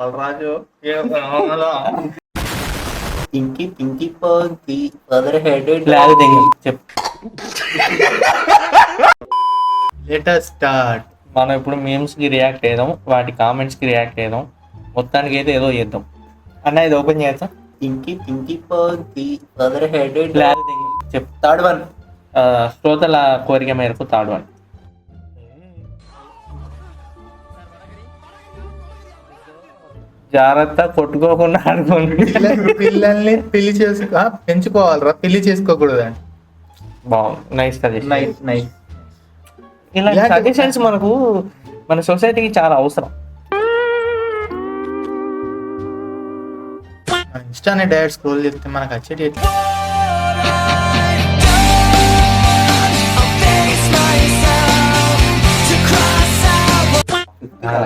రాజు Pinky Pinky పంకీ father headed చెప్పు. Let start. మనం ఇప్పుడు మీమ్స్ కి రియాక్ట్ అయ్యాం, వాటి కామెంట్స్ కి రియాక్ట్ అయ్యాం, మొత్తానికి అయితే ఏదో చేద్దాం అన్న. ఇది ఓపెన్ చేస్తా. పింకీ పింకీ పంకీ ఫాదర్ హెడెడ్ చెప్పు. థర్డ్ వన్ శ్రోతల కోరిక మేరకు థర్డ్ వన్. జాగ్రత్త, కొట్టుకోకుండా ఆడుకోండి. పిల్లల్ని పెంచుకోవాలరా, పెళ్లి చేసుకోకూడదు అని. బాగుంది, నైస్ సజెషన్. Nice nice. ఇలాంటి సజెషన్స్ మనకు మన సొసైటీకి చాలా అవసరం. ఇన్స్టానే డైరెక్ట్ స్క్రోల్ చేస్తే మనకు వచ్చేటి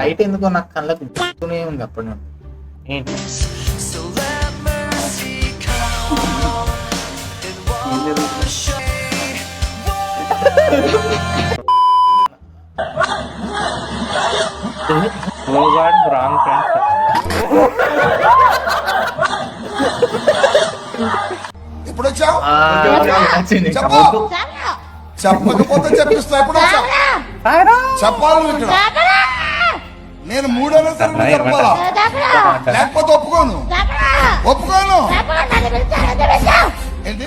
లైట్ ఎందుకో నాకు కళ్ళకు గుర్తునే ఉంది అప్పటి నుండి. ఏంటి రాంగ్ ఫ్రెండ్స్. ఎప్పుడు వచ్చావు? నచ్చింది. చెప్పకపోతే చెప్పిస్తా. ఎప్పుడు వచ్చావు చెప్పాలి. ఇక్కడ నేను మూడేళ్ళ తరగతి చెప్పాలా? లేకపోతే ఒప్పుకోను. ఏంటి?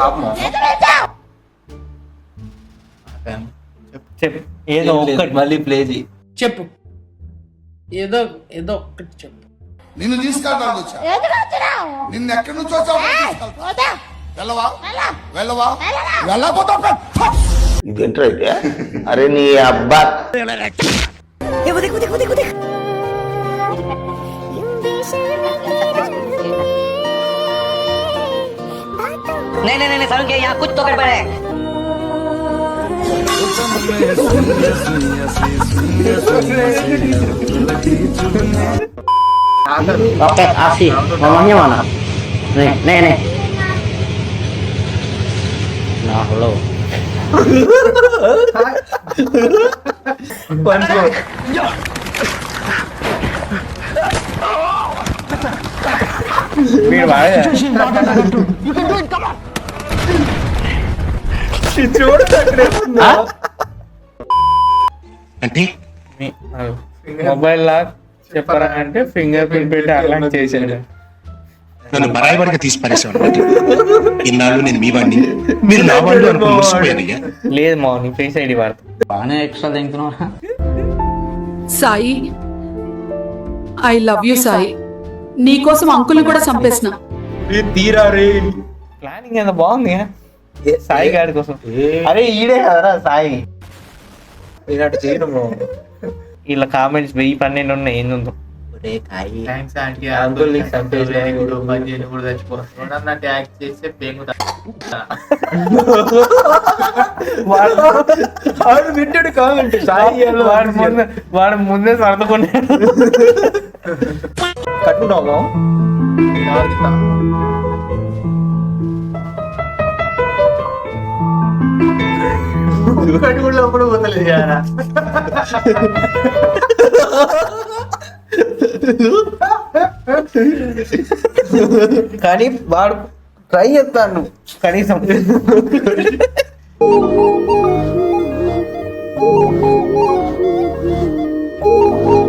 చెప్పు ఏదో ఒక్కటి. మళ్ళీ ప్లే చేయి. చెప్పు, ఏదో ఏదో ఒక్కటి చెప్పు. నిన్ను తీసుకెళ్తాను వచ్చా. నిన్ను ఎక్కడి నుంచి వచ్చావు? వెళ్ళవా? వెళ్ళకపోతే ఇదేంట్రా అయితే? అరే నీ అబ్బా. नहीं सारुण के यहाँ कुछ तो गड़बड़ है। Oke, asih. Ngomongnya mana? Nih. Nah, lo. అంటే మొబైల్ లాక్ చెప్పరా అంటే ఫింగర్ ప్రింట్ పెట్టి అలా చేసాడు. నన్ను బరాబరిగా తీసి పారేసావు అనమాట. ఇన్నాళ్ళు నేను మీ వాడిని, మీరు నా వాళ్ళు అనుకుని మోసపోయానయ్యా. లేదు మా నీ ఫేస్ ఐడి వాడతా. బాగానే ఎక్స్ట్రా తింటున్నావు. Sai, I love you Sai. నీకోసం అంకుల్ని కూడా చంపేసిన. తీరా రే. ప్లానింగ్ ఎంత బాగుంది సాయి గారి కోసం. అరే ఈడే కదరా సాయి. ఇలాంటి చేయను. ఇలా కామెంట్స్ 1012 ఉన్నాయి. ఏందో థ్యాంక్స్ ఆంటీ. అంకుల్ నీకు చంపేసాడు, మంచి కూడా చచ్చిపోతున్నాడు అన్నట్టు యాక్ట్ చేస్తే పేగుతా. వాడు వింటాడు కామెంట్. సాయి వాడు ముందే సర్దుకున్నాడు. కట్టున్నాము కట్టుకున్నప్పుడు పోతలేదు కదా. కానీ వాడు ట్రై చేస్తాను కనీసం.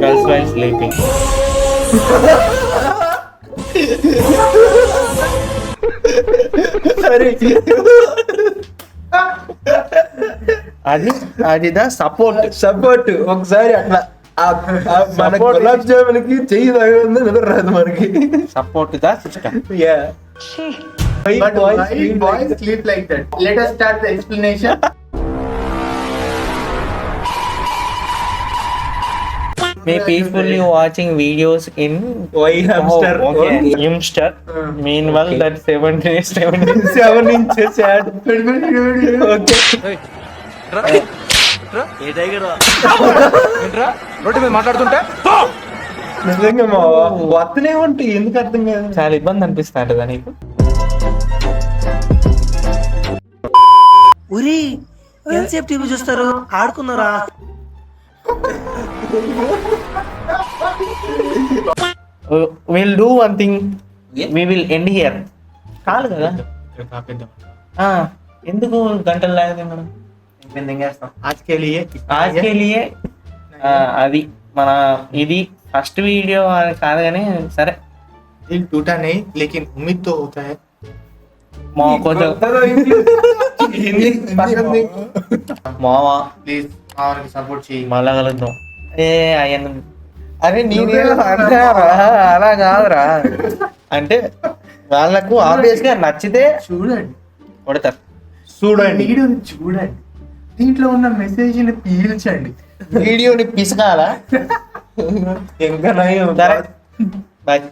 Girls while sleeping. అదిదా సపోర్ట్ ఒకసారి అట్లా మన గులాబ్ జామున్ కి చెయ్యి తగిలింది నిద్ర రాదు మనకి. Support the system. But why boys sleep like that? Let us start the explanation. May peacefully watching videos in Why hamster? Imster. Meanwhile that 7 inches ad. Okay. Road మీద మాట్లాడుతుంటే నిజంగా మా వత్తనే ఉంటాయి. ఎందుకు అర్థం కాదు. చాలా ఇబ్బంది అనిపిస్తా ఉంటుందా నీకు? ఉరి ఎంతసేపు టీవీ చూస్తారు? ఆడుకున్నారా? Will do one thing, we will end here. కాదు కదా, ఇక్కడ కాపేద్దాం. ఎందుకు గంటలు లాగితే మనం ఎంగేస్తాం. ఆజ్కే లియే ఆజ్కెళ్ళియే అది మన ఇది ఫస్ట్ వీడియో కాదు కానీ సరే. दिल टूटा नहीं लेकिन उम्मीद तो होता है. మా కొంచెం మావా ప్లీజ్ మావానికి సపోర్ట్ చేయి. మళ్ళా కలుద్దాం. అయ్యన్న అరే నేనే అలా కాదురా, అంటే వాళ్ళకు ఆబ్వియస్ గా నచ్చితే చూడండి, కొడతారు. చూడండి వీడియోని చూడండి, దీంట్లో ఉన్న మెసేజ్ ని పీల్చండి. వీడియోని పిసకాలా. ఇంకా బాయ్.